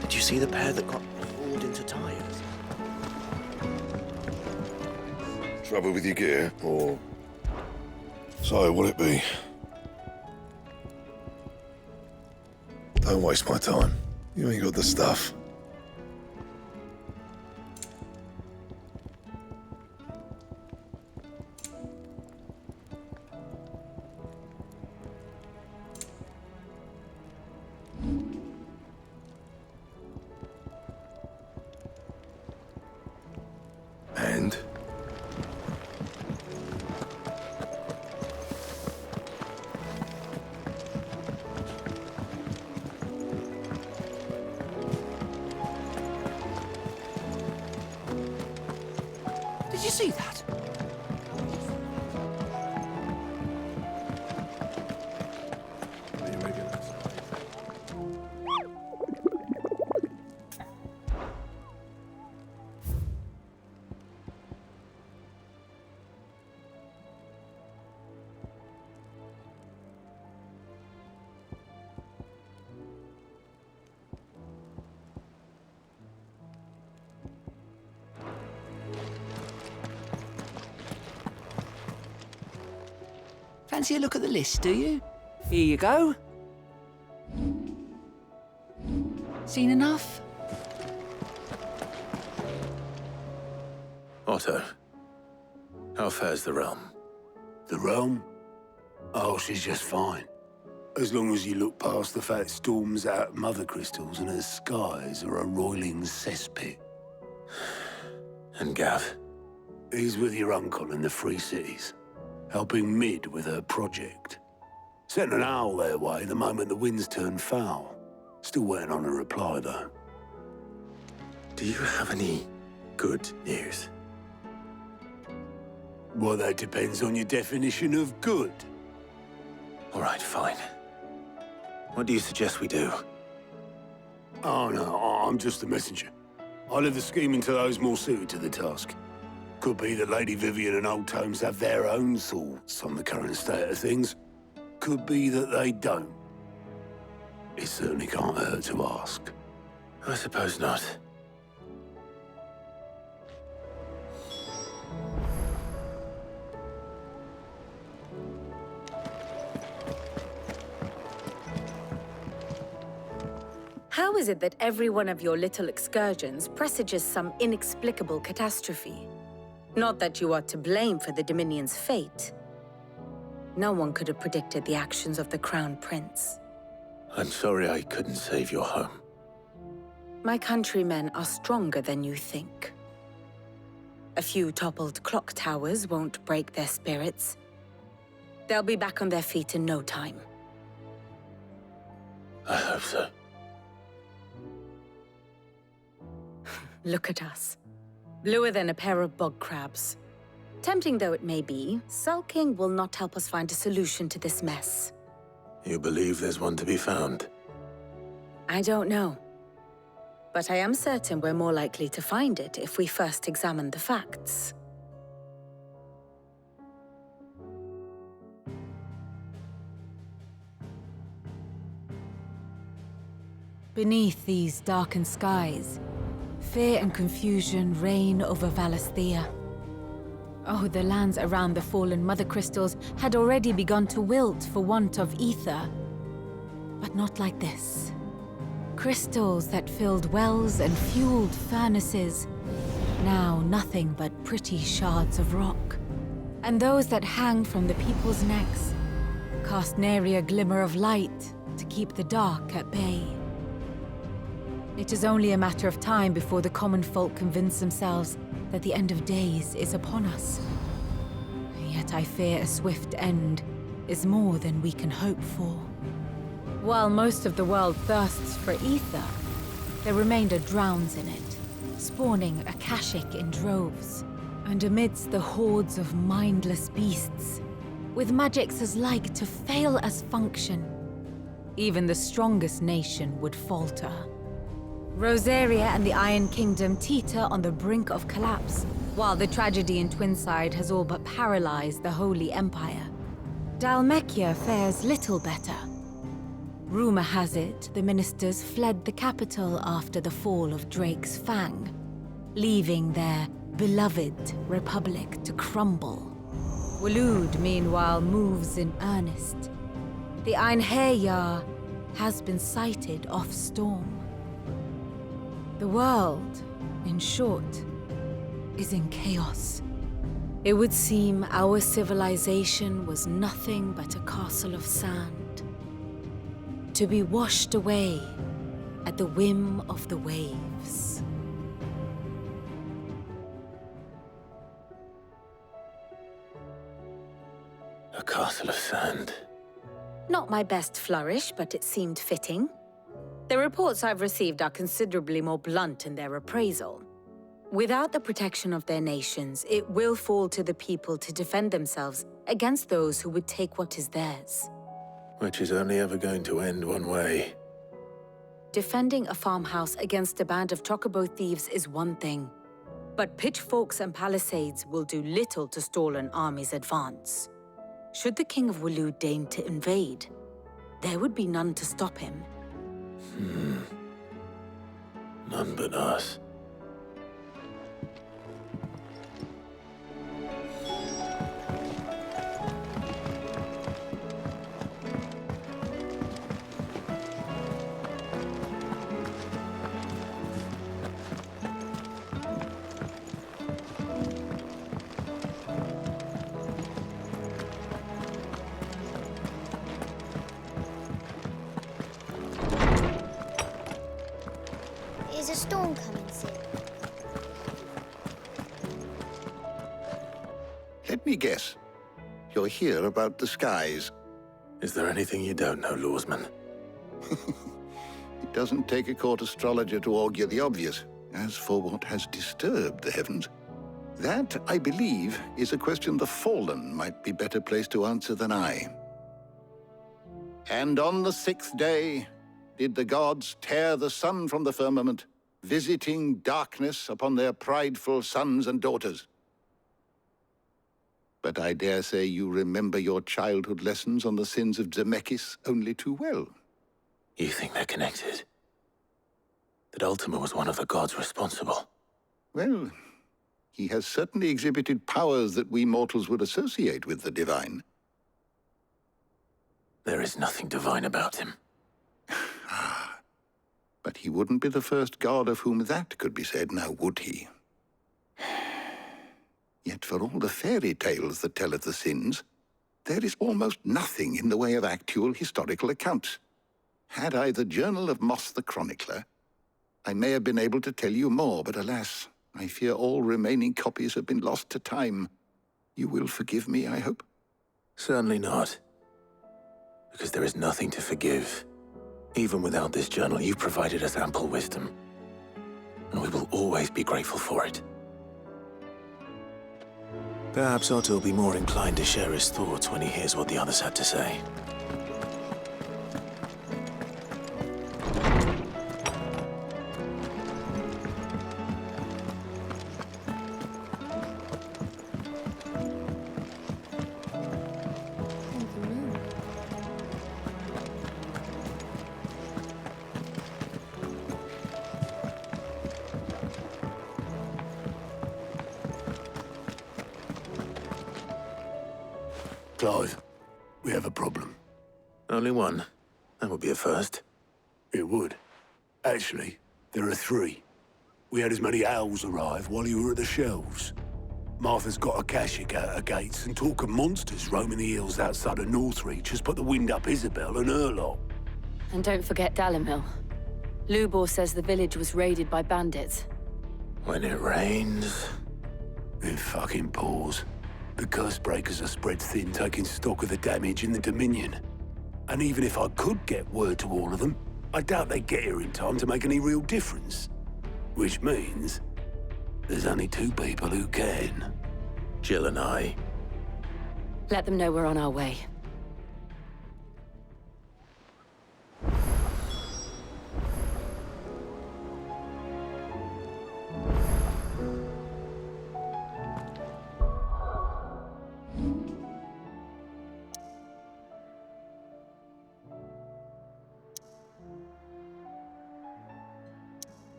Did you see the pair that got pulled into tires? Trouble with your gear, or... So, what'll it be? Don't waste my time. You ain't got the stuff. And? Did you see that? Fancy a look at the list, do you? Here you go. Seen enough? Otto, how fares the realm? The realm? Oh, she's just fine. As long as you look past the fat storms out mother crystals and her skies are a roiling cesspit. And Gav? He's with your uncle in the Free Cities, helping Mid with her project. Sent an owl their way the moment the winds turned foul. Still waiting on a reply, though. Do you have any good news? Well, that depends on your definition of good. All right, fine. What do you suggest we do? Oh, no, I'm just a messenger. I'll leave the scheming to those more suited to the task. Could be that Lady Vivian and Old Tomes have their own thoughts on the current state of things. Could be that they don't. It certainly can't hurt to ask. I suppose not. How is it that every one of your little excursions presages some inexplicable catastrophe? Not that you are to blame for the Dominion's fate. No one could have predicted the actions of the Crown Prince. I'm sorry I couldn't save your home. My countrymen are stronger than you think. A few toppled clock towers won't break their spirits. They'll be back on their feet in no time. I hope so. Look at us. Bluer than a pair of bog crabs. Tempting though it may be, sulking will not help us find a solution to this mess. You believe there's one to be found? I don't know. But I am certain we're more likely to find it if we first examine the facts. Beneath these darkened skies, fear and confusion reign over Valisthea. Oh, the lands around the fallen mother crystals had already begun to wilt for want of ether. But not like this. Crystals that filled wells and fueled furnaces, now nothing but pretty shards of rock. And those that hang from the people's necks cast nary a glimmer of light to keep the dark at bay. It is only a matter of time before the common folk convince themselves that the end of days is upon us. Yet I fear a swift end is more than we can hope for. While most of the world thirsts for ether, the remainder drowns in it, spawning Akashic in droves. And amidst the hordes of mindless beasts, with magics as like to fail as function, even the strongest nation would falter. Rosaria and the Iron Kingdom teeter on the brink of collapse, while the tragedy in Twinside has all but paralyzed the Holy Empire. Dhalmekia fares little better. Rumor has it the ministers fled the capital after the fall of Drake's Fang, leaving their beloved republic to crumble. Waloed, meanwhile, moves in earnest. The Einherjar has been sighted off-storm. The world, in short, is in chaos. It would seem our civilization was nothing but a castle of sand, to be washed away at the whim of the waves. A castle of sand. Not my best flourish, but it seemed fitting. The reports I've received are considerably more blunt in their appraisal. Without the protection of their nations, it will fall to the people to defend themselves against those who would take what is theirs. Which is only ever going to end one way. Defending a farmhouse against a band of chocobo thieves is one thing, but pitchforks and palisades will do little to stall an army's advance. Should the King of Waloed deign to invade, there would be none to stop him. None but us. Is a storm coming soon? Let me guess. You're here about the skies. Is there anything you don't know, Lawsman? It doesn't take a court astrologer to augur the obvious. As for what has disturbed the heavens, that, I believe, is a question the Fallen might be better placed to answer than I. And on the 6th day did the gods tear the sun from the firmament, visiting darkness upon their prideful sons and daughters. But I dare say you remember your childhood lessons on the sins of Zemeckis only too well. You think they're connected? That Ultima was one of the gods responsible? Well, he has certainly exhibited powers that we mortals would associate with the divine. There is nothing divine about him. But he wouldn't be the first god of whom that could be said, now would he? Yet for all the fairy tales that tell of the sins, there is almost nothing in the way of actual historical accounts. Had I the Journal of Moss the Chronicler, I may have been able to tell you more, but alas, I fear all remaining copies have been lost to time. You will forgive me, I hope? Certainly not. Because there is nothing to forgive. Even without this journal, you've provided us ample wisdom. And we will always be grateful for it. Perhaps Otto will be more inclined to share his thoughts when he hears what the others had to say. Clive, we have a problem. Only one. That would be a first. It would. Actually, there are 3. We had as many owls arrive while you were at the shelves. Martha's got a Akashic out her gates, and talk of monsters roaming the hills outside of Northreach has put the wind up Isabel and her lot. And don't forget Dalimil. Lubor says the village was raided by bandits. When it rains... It fucking pours. The curse breakers are spread thin, taking stock of the damage in the Dominion. And even if I could get word to all of them, I doubt they'd get here in time to make any real difference. Which means there's only 2 people who can. Jill and I. Let them know we're on our way.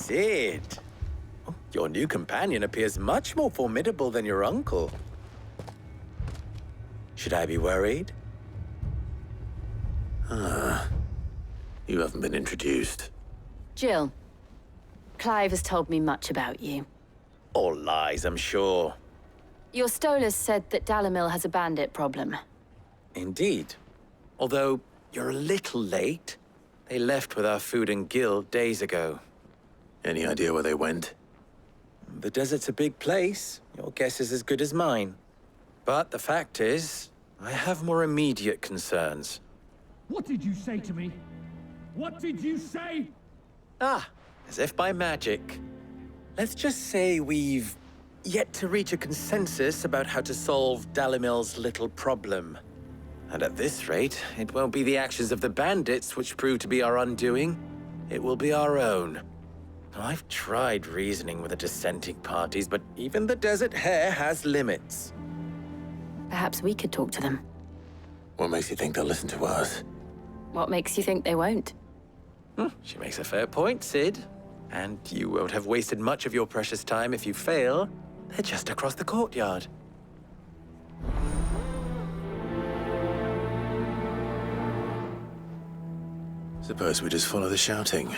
Sid. Oh, your new companion appears much more formidable than your uncle. Should I be worried? You haven't been introduced. Jill, Clive has told me much about you. All lies, I'm sure. Your Stolas said that Dalimil has a bandit problem. Indeed. Although, you're a little late. They left with our food and guild days ago. Any idea where they went? The desert's a big place. Your guess is as good as mine. But the fact is, I have more immediate concerns. What did you say to me? What did you say? Ah, as if by magic. Let's just say we've yet to reach a consensus about how to solve Dalimil's little problem. And at this rate, it won't be the actions of the bandits which prove to be our undoing. It will be our own. I've tried reasoning with the dissenting parties, but even the Desert Hare has limits. Perhaps we could talk to them. What makes you think they'll listen to us? What makes you think they won't? She makes a fair point, Sid. And you won't have wasted much of your precious time if you fail. They're just across the courtyard. Suppose we just follow the shouting.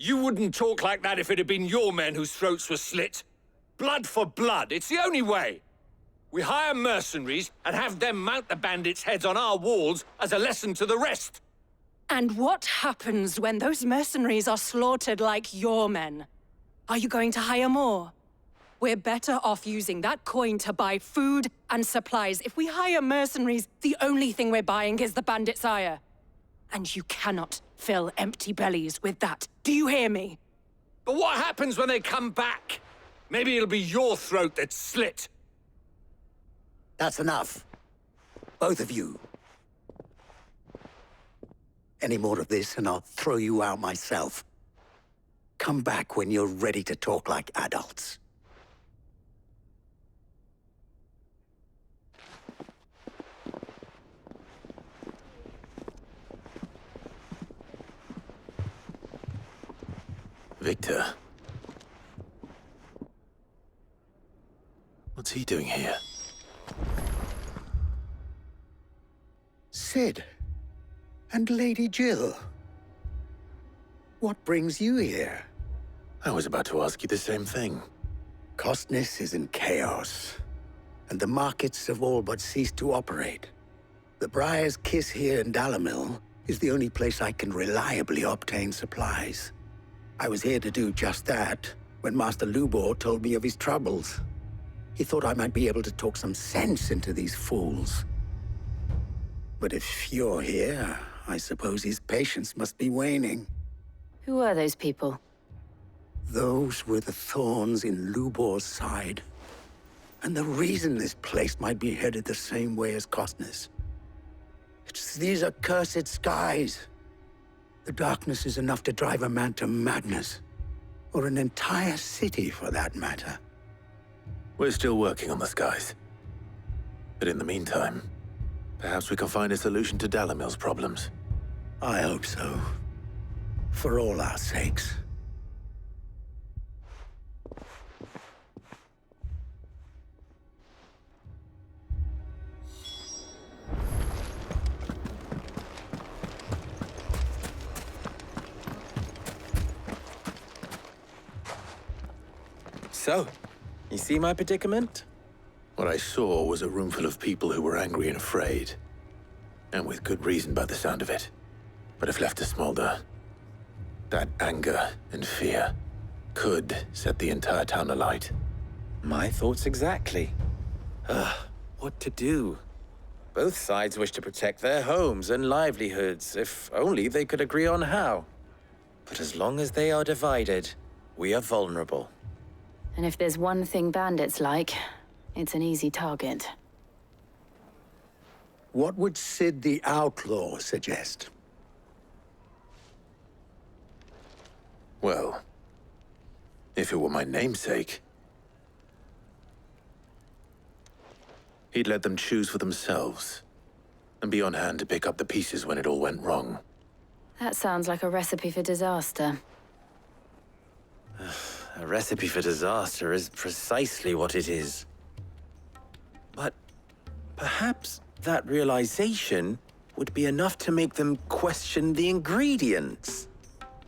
You wouldn't talk like that if it had been your men whose throats were slit. Blood for blood, it's the only way. We hire mercenaries and have them mount the bandits' heads on our walls as a lesson to the rest. And what happens when those mercenaries are slaughtered like your men? Are you going to hire more? We're better off using that coin to buy food and supplies. If we hire mercenaries, the only thing we're buying is the bandits' ire. And you cannot fill empty bellies with that. Do you hear me? But what happens when they come back? Maybe it'll be your throat that's slit. That's enough. Both of you. Any more of this and I'll throw you out myself. Come back when you're ready to talk like adults. Victor. What's he doing here? Sid. And Lady Jill. What brings you here? I was about to ask you the same thing. Costness is in chaos, and the markets have all but ceased to operate. The Briar's Kiss here in Dalimil is the only place I can reliably obtain supplies. I was here to do just that when Master Lubor told me of his troubles. He thought I might be able to talk some sense into these fools. But if you're here, I suppose his patience must be waning. Who are those people? Those were the thorns in Lubor's side. And the reason this place might be headed the same way as Costness. It's these accursed skies. The darkness is enough to drive a man to madness. Or an entire city, for that matter. We're still working on the skies. But in the meantime, perhaps we can find a solution to Dalimil's problems. I hope so. For all our sakes. So, you see my predicament? What I saw was a room full of people who were angry and afraid. And with good reason by the sound of it. But if left to smolder, that anger and fear could set the entire town alight. My thoughts exactly. What to do? Both sides wish to protect their homes and livelihoods, if only they could agree on how. But as long as they are divided, we are vulnerable. And if there's one thing bandits like, it's an easy target. What would Sid the Outlaw suggest? Well, If it were my namesake, he'd let them choose for themselves and be on hand to pick up the pieces when it all went wrong. That sounds like a recipe for disaster. A recipe for disaster is precisely what it is. But perhaps that realization would be enough to make them question the ingredients.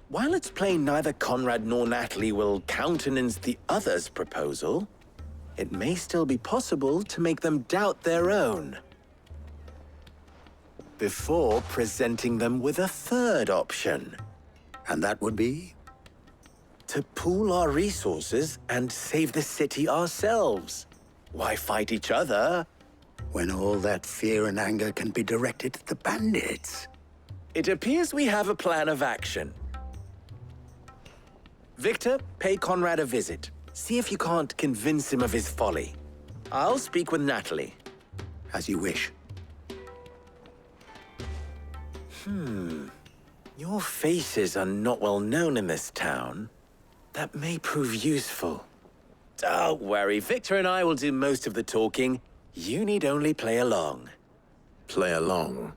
While it's plain neither Conrad nor Natalie will countenance the other's proposal, it may still be possible to make them doubt their own before presenting them with a third option. And that would be? To pool our resources and save the city ourselves. Why fight each other? When all that fear and anger can be directed at the bandits. It appears we have a plan of action. Victor, pay Conrad a visit. See if you can't convince him of his folly. I'll speak with Natalie. As you wish. Your faces are not well known in this town. That may prove useful. Don't worry, Victor and I will do most of the talking. You need only play along. Play along?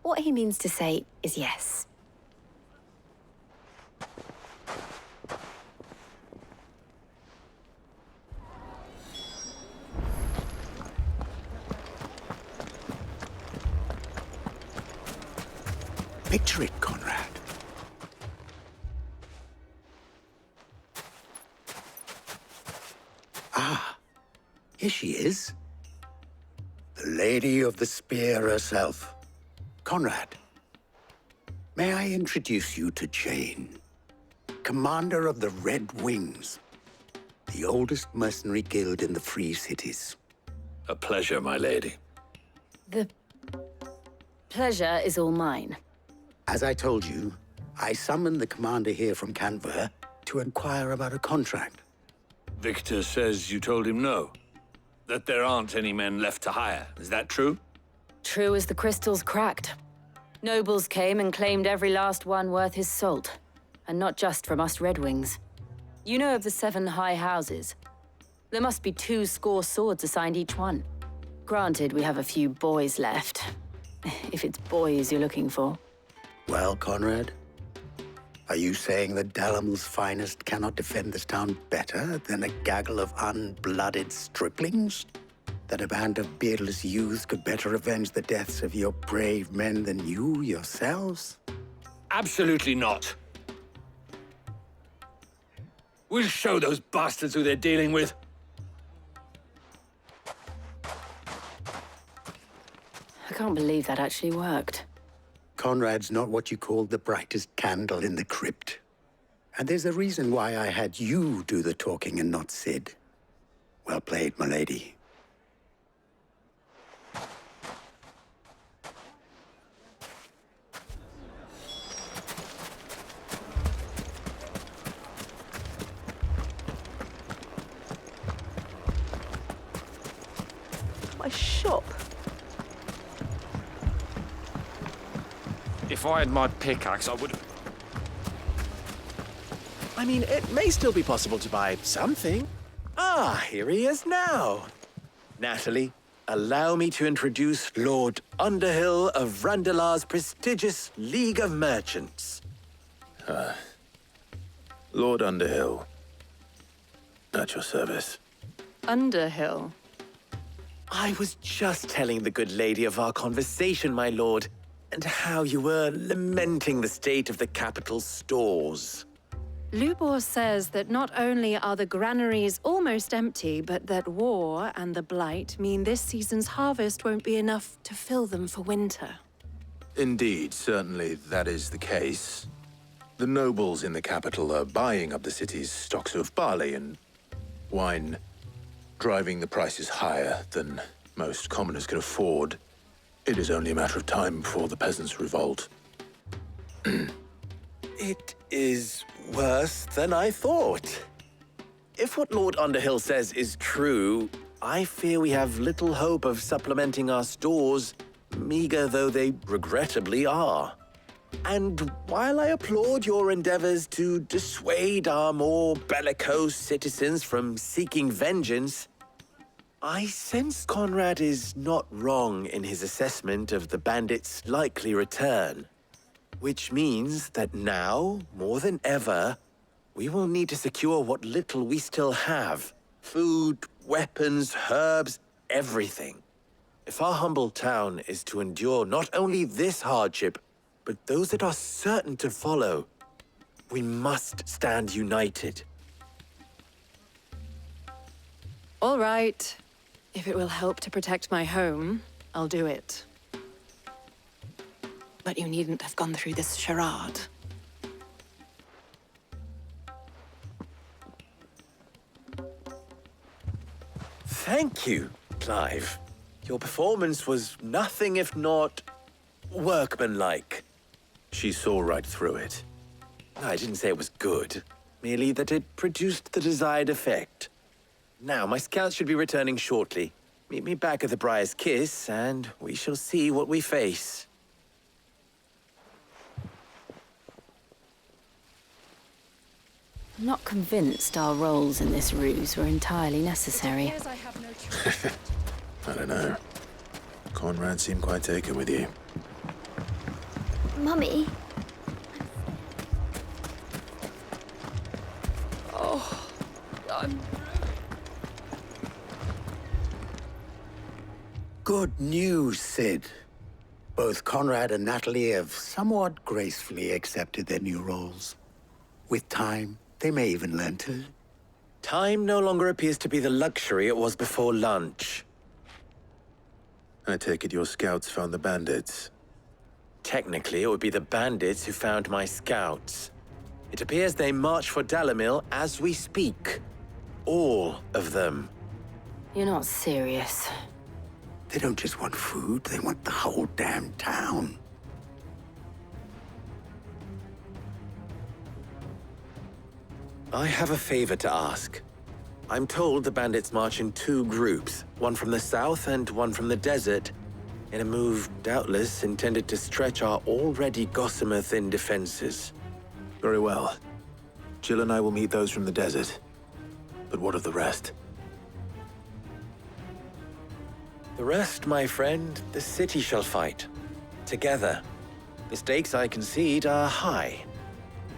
What he means to say is yes. Picture it, Conrad. Ah, here she is. The Lady of the Spear herself. Conrad, may I introduce you to Jane, commander of the Red Wings, the oldest mercenary guild in the Free Cities. A pleasure, my lady. The pleasure is all mine. As I told you, I summoned the commander here from Canver to inquire about a contract. Victor says you told him no. That there aren't any men left to hire. Is that true? True as the crystals cracked. Nobles came and claimed every last one worth his salt. And not just from us Red Wings. You know of the 7 high houses. There must be 2 swords assigned each one. Granted, we have a few boys left. If it's boys you're looking for. Well, Conrad, are you saying that Dalamel's finest cannot defend this town better than a gaggle of unblooded striplings? That a band of beardless youths could better avenge the deaths of your brave men than you yourselves? Absolutely not. We'll show those bastards who they're dealing with. I can't believe that actually worked. Conrad's not what you call the brightest candle in the crypt. And there's a reason why I had you do the talking and not Sid. Well played, my lady. My shop. If I had my pickaxe, I would... I mean, it may still be possible to buy something. Ah, here he is now. Natalie, allow me to introduce Lord Underhill of Randalar's prestigious League of Merchants. Lord Underhill. At your service. Underhill? I was just telling the good lady of our conversation, my lord, and how you were lamenting the state of the capital's stores. Lubor says that not only are the granaries almost empty, but that war and the Blight mean this season's harvest won't be enough to fill them for winter. Indeed, certainly that is the case. The nobles in the capital are buying up the city's stocks of barley and wine, driving the prices higher than most commoners can afford. It is only a matter of time before the peasants revolt. It is worse than I thought. If what Lord Underhill says is true, I fear we have little hope of supplementing our stores, meager though they regrettably are. And while I applaud your endeavors to dissuade our more bellicose citizens from seeking vengeance, I sense Conrad is not wrong in his assessment of the bandits' likely return. Which means that now, more than ever, we will need to secure what little we still have. Food, weapons, herbs, everything. If our humble town is to endure not only this hardship, but those that are certain to follow, we must stand united. All right. If it will help to protect my home, I'll do it. But you needn't have gone through this charade. Thank you, Clive. Your performance was nothing if not workmanlike. She saw right through it. I didn't say it was good, merely that it produced the desired effect. Now, my scouts should be returning shortly. Meet me back at the Briar's Kiss, and we shall see what we face. I'm not convinced our roles in this ruse were entirely necessary. I don't know. Conrad seemed quite taken with you. Mummy? Oh, I'm... Good news, Sid. Both Conrad and Natalie have somewhat gracefully accepted their new roles. With time, they may even learn to... Time no longer appears to be the luxury it was before lunch. I take it your scouts found the bandits. Technically, it would be the bandits who found my scouts. It appears they march for Dalimil as we speak. All of them. You're not serious. They don't just want food, they want the whole damn town. I have a favor to ask. I'm told the bandits march in 2 groups, one from the south and one from the desert, in a move doubtless intended to stretch our already gossamer-thin defenses. Very well. Jill and I will meet those from the desert. But what of the rest? The rest, my friend, the city shall fight. Together. The stakes, I concede, are high.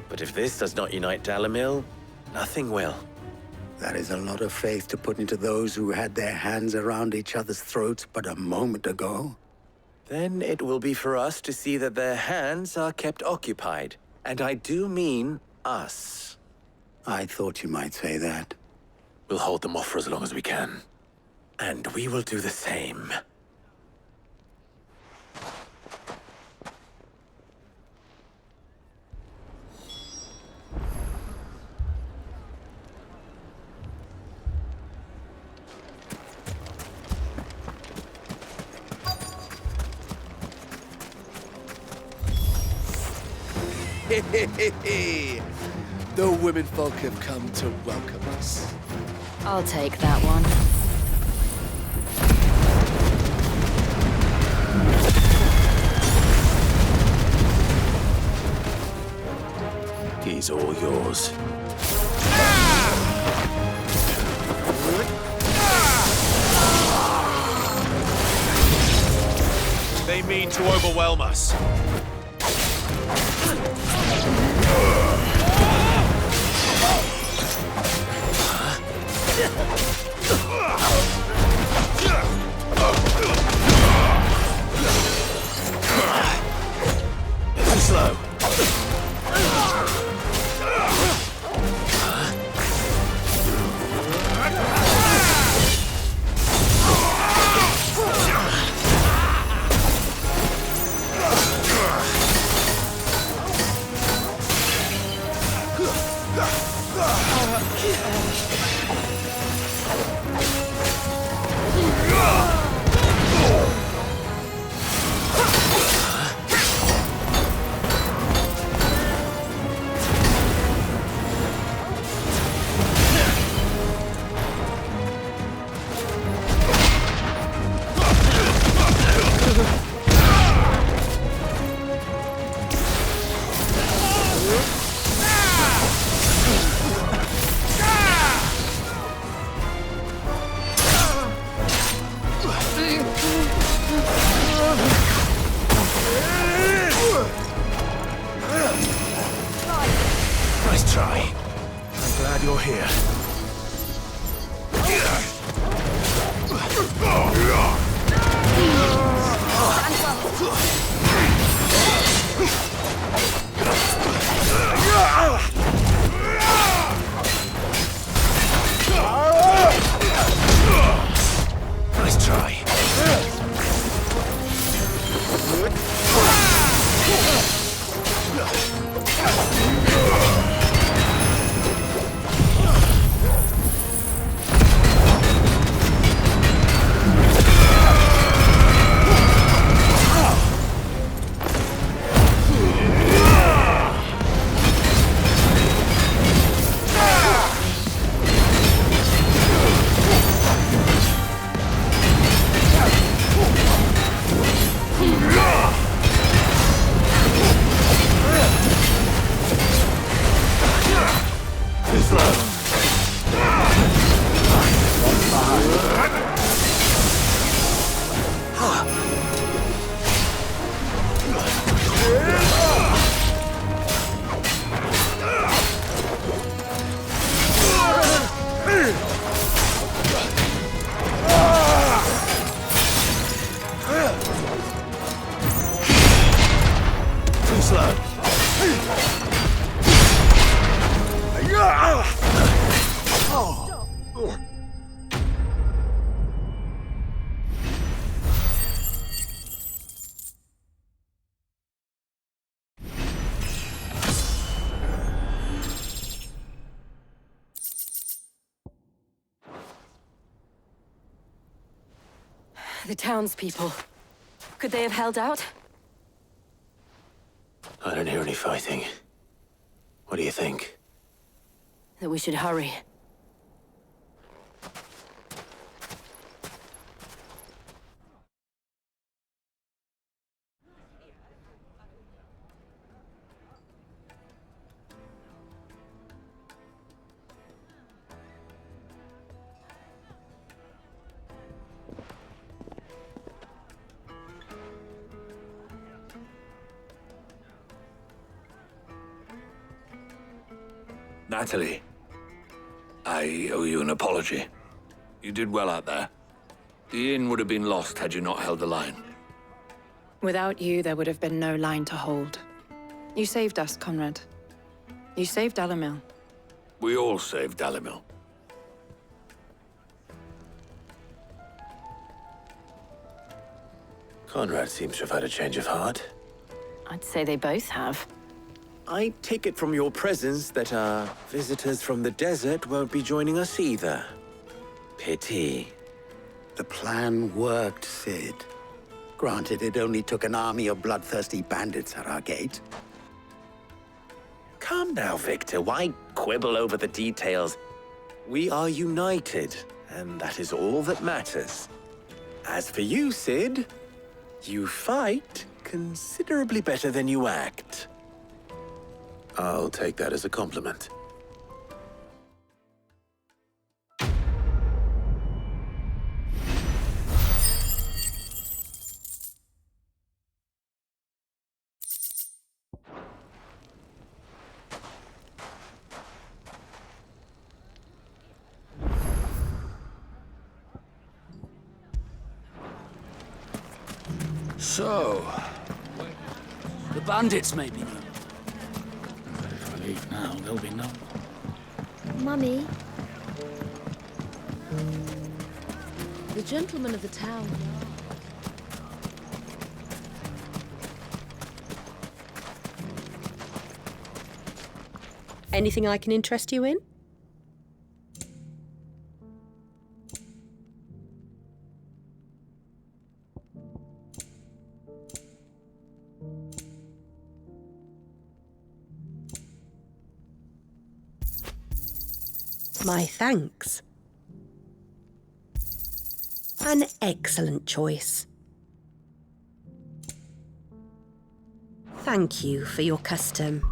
But if this does not unite Dalimil, nothing will. That is a lot of faith to put into those who had their hands around each other's throats but a moment ago. Then it will be for us to see that their hands are kept occupied. And I do mean us. I thought you might say that. We'll hold them off for as long as we can. And we will do the same. The womenfolk have come to welcome us. I'll take that one. He's all yours. They mean to overwhelm us. Too slow. you're here. Nice try. The townspeople. Could they have held out? I don't hear any fighting. What do you think? That we should hurry. Natalie, I owe you an apology. You did well out there. The inn would have been lost had you not held the line. Without you, there would have been no line to hold. You saved us, Conrad. You saved Dalimil. We all saved Dalimil. Conrad seems to have had a change of heart. I'd say they both have. I take it from your presence that our visitors from the desert won't be joining us either. Pity. The plan worked, Sid. Granted, it only took an army of bloodthirsty bandits at our gate. Calm now, Victor. Why quibble over the details? We are united, and that is all that matters. As for you, Sid, you fight considerably better than you act. I'll take that as a compliment. So, the bandits may be known. But if I leave now, there'll be no more. Mummy, The gentleman of the town. Anything I can interest you in? My thanks. An excellent choice. Thank you for your custom.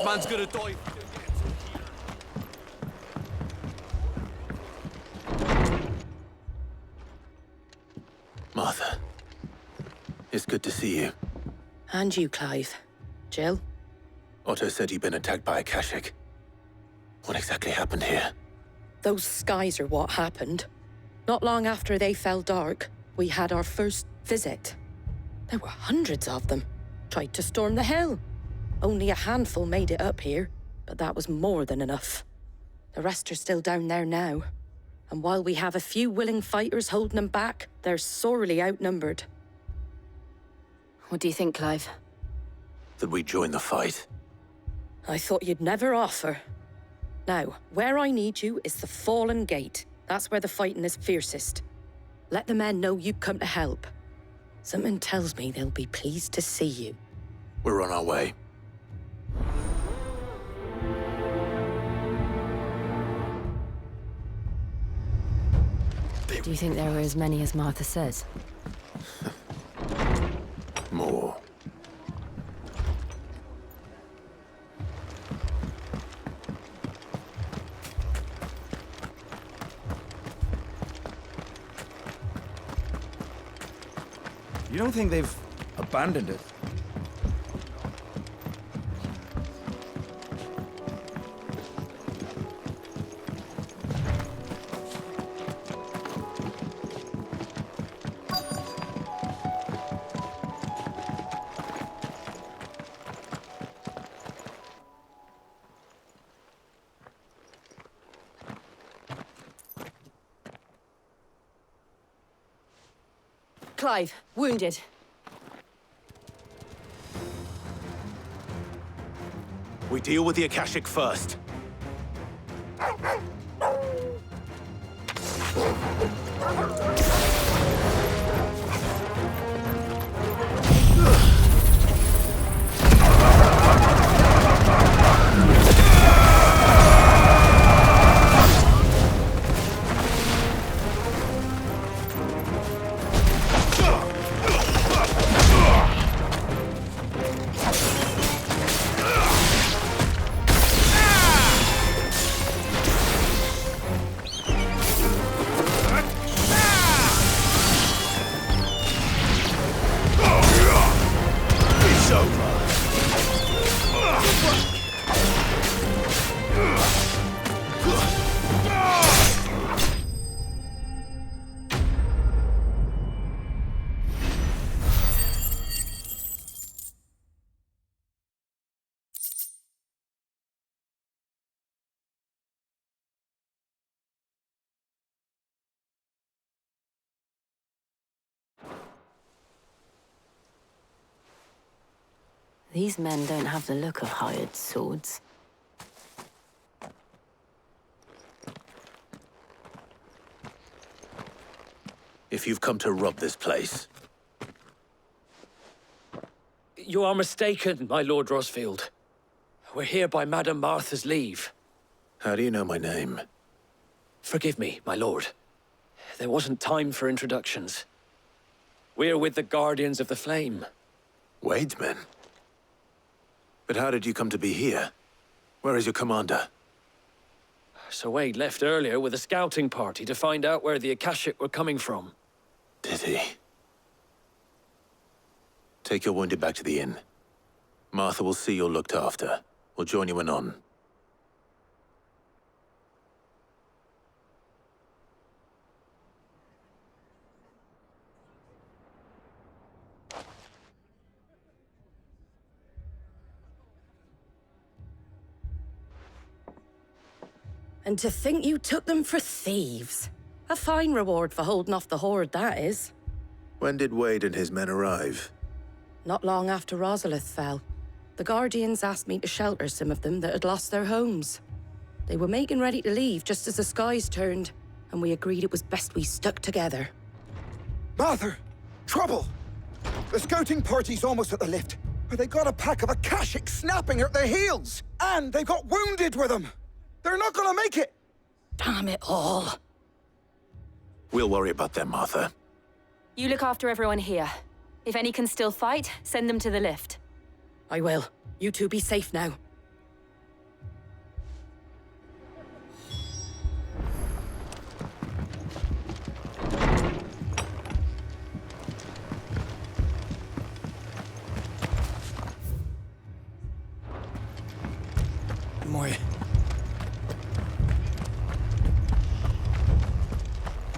man's gonna die. Martha, it's good to see you. And you, Clive. Jill? Otto said you'd been attacked by a Akashic. What exactly happened here? Those skies are what happened. Not long after they fell dark, we had our first visit. There were hundreds of them. Tried to storm the hill. Only a handful made it up here, but that was more than enough. The rest are still down there now. And while we have a few willing fighters holding them back, they're sorely outnumbered. What do you think, Clive? That we join the fight? I thought you'd never offer. Now, where I need you is the Fallen Gate. That's where the fighting is fiercest. Let the men know you've come to help. Something tells me they'll be pleased to see you. We're on our way. Do you think there were as many as Martha says? More. You don't think they've abandoned it? Clive, wounded. We deal with the Akashic first. These men don't have the look of hired swords. If you've come to rob this place... You are mistaken, my Lord Rosfield. We're here by Madame Martha's leave. How do you know my name? Forgive me, my lord. There wasn't time for introductions. We're with the Guardians of the Flame. Wade's men? But how did you come to be here? Where is your commander? Sir Wade left earlier with a scouting party to find out where the Akashic were coming from. Did he? Take your wounded back to the inn. Martha will see you're looked after. We'll join you anon. And to think you took them for thieves. A fine reward for holding off the horde, that is. When did Wade and his men arrive? Not long after Rosalith fell. The Guardians asked me to shelter some of them that had lost their homes. They were making ready to leave just as the skies turned, and we agreed it was best we stuck together. Martha! Trouble! The scouting party's almost at the lift, but they got a pack of Akashic snapping at their heels! And they got wounded with them! They're not gonna make it! Damn it all. We'll worry about them, Martha. You look after everyone here. If any can still fight, send them to the lift. I will. You two be safe now.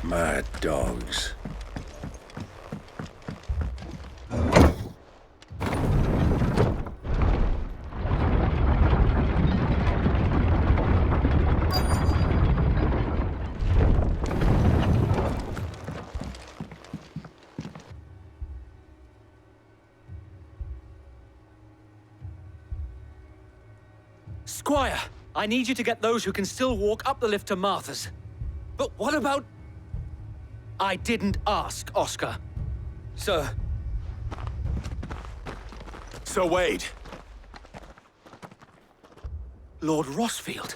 Mad dogs. Squire, I need you to get those who can still walk up the lift to Martha's. But what about... I didn't ask, Oscar. Sir. Sir Wade. Lord Rossfield.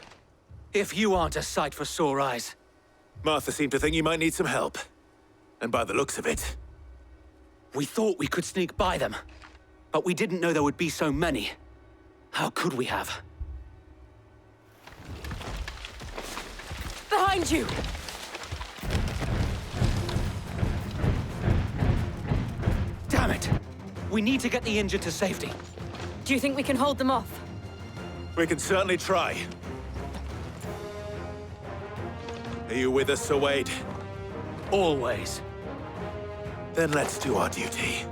If you aren't a sight for sore eyes. Martha seemed to think you might need some help. And by the looks of it... We thought we could sneak by them. But we didn't know there would be so many. How could we have? Behind you! Damn it! We need to get the injured to safety. Do you think we can hold them off? We can certainly try. Are you with us, Sir Wade? Always. Then let's do our duty.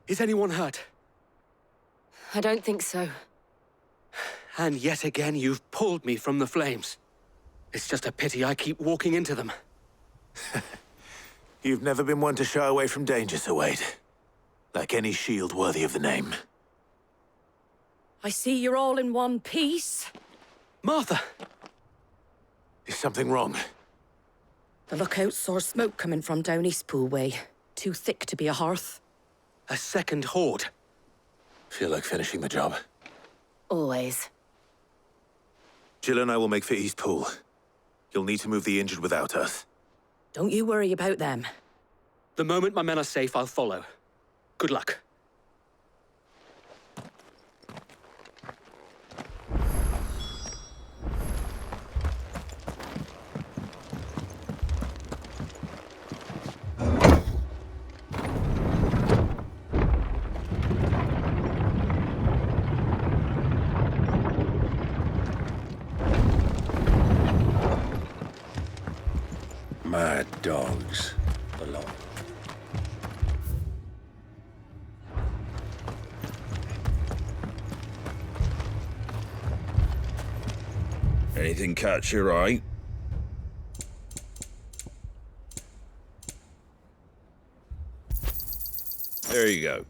Is anyone hurt? I don't think so. And yet again, you've pulled me from the flames. It's just a pity I keep walking into them. You've never been one to shy away from danger, Sir Wade. Like any shield worthy of the name. I see you're all in one piece. Martha! Is something wrong? The lookout saw smoke coming from down Eastpool way. Too thick to be a hearth. A second horde. Feel like finishing the job. Always. Jill and I will make for Eastpool. You'll need to move the injured without us. Don't you worry about them. The moment my men are safe, I'll follow. Good luck. mad dogs belong. Anything catch your eye? There you go.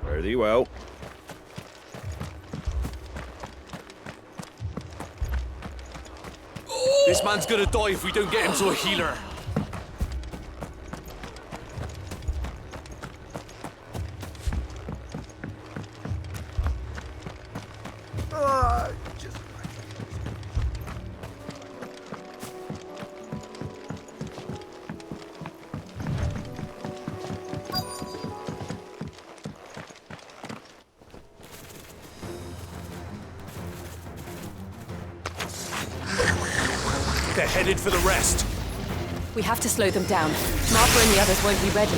Fare thee well. This man's gonna die if we don't get him to a healer. They're headed for the rest. We have to slow them down. Martha and the others won't be ready.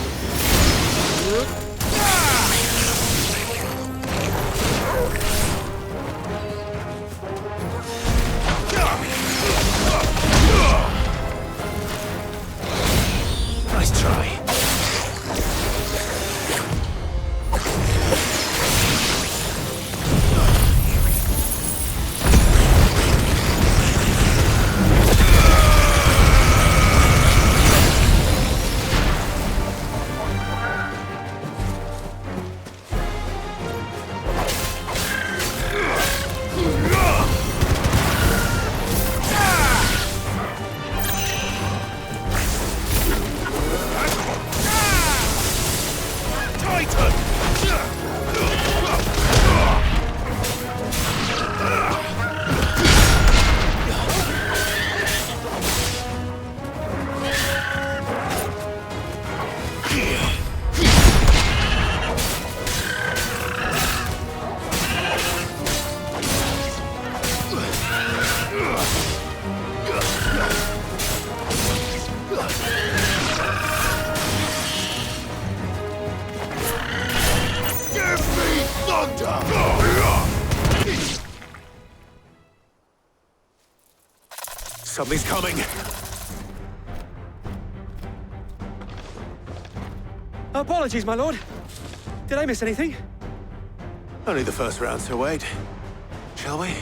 Nice try. Something's coming. Apologies, my lord. Did I miss anything? Only the first round, so wait. Shall we?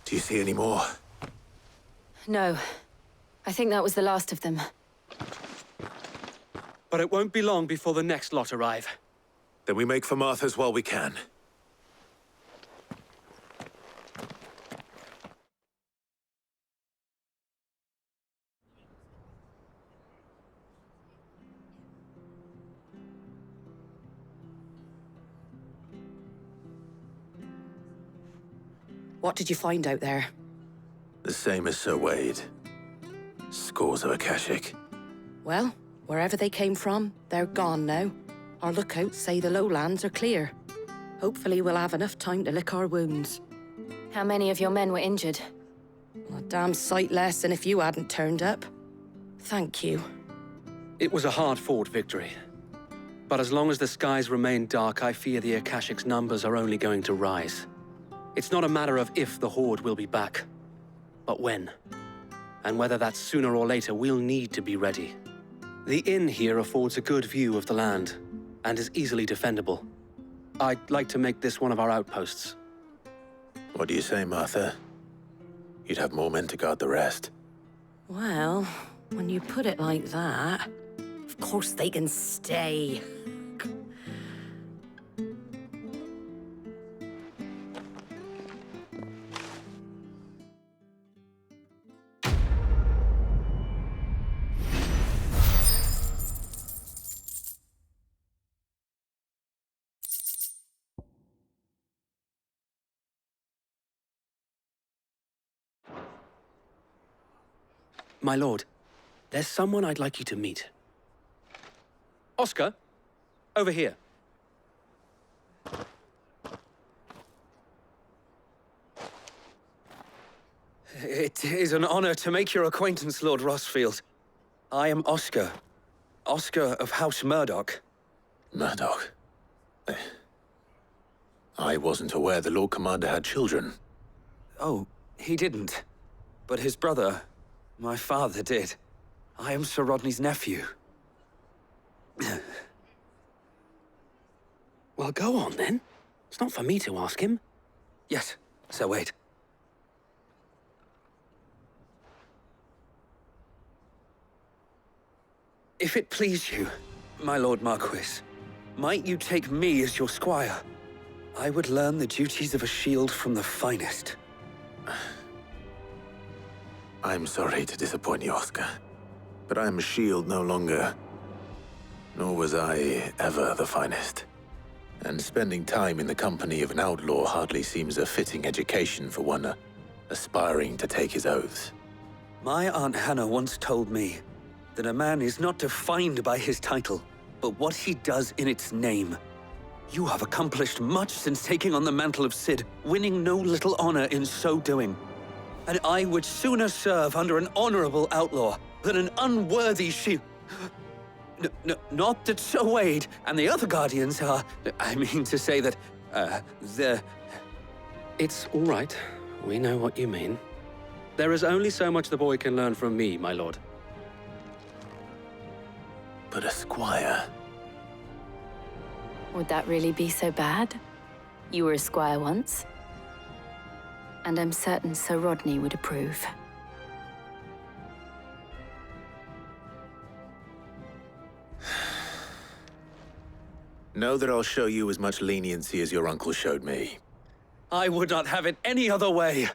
Do you see any more? No. I think that was the last of them. But it won't be long before the next lot arrive. Then we make for Martha's while we can. What did you find out there? The same as Sir Wade. Scores of Akashic. Well, wherever they came from, they're gone now. Our lookouts say the lowlands are clear. Hopefully we'll have enough time to lick our wounds. How many of your men were injured? A damn sight less than if you hadn't turned up. Thank you. It was a hard-fought victory. But as long as the skies remain dark, I fear the Akashic's numbers are only going to rise. It's not a matter of if the Horde will be back, but when. And whether that's sooner or later, we'll need to be ready. The inn here affords a good view of the land, and is easily defendable. I'd like to make this one of our outposts. What do you say, Martha? You'd have more men to guard the rest. Well, when you put it like that, of course they can stay. My lord, there's someone I'd like you to meet. Oscar, over here. It is an honor to make your acquaintance, Lord Rossfield. I am Oscar. Oscar of House Murdoch. Murdoch? I wasn't aware the Lord Commander had children. Oh, he didn't. But his brother, my father, did. I am Sir Rodney's nephew. Well, go on then. It's not for me to ask him. Yes, Sir Wade. If it please you, my Lord Marquis, might you take me as your squire? I would learn the duties of a shield from the finest. I'm sorry to disappoint you, Oscar, but I am a shield no longer. Nor was I ever the finest. And spending time in the company of an outlaw hardly seems a fitting education for one aspiring to take his oaths. My Aunt Hannah once told me that a man is not defined by his title, but what he does in its name. You have accomplished much since taking on the mantle of Cid, winning no little honor in so doing. And I would sooner serve under an honorable outlaw than an unworthy shield. Not that Sir Wade and the other Guardians are... I mean to say that, they're... It's all right. We know what you mean. There is only so much the boy can learn from me, my lord. But a squire... Would that really be so bad? You were a squire once. And I'm certain Sir Rodney would approve. Know that I'll show you as much leniency as your uncle showed me. I would not have it any other way.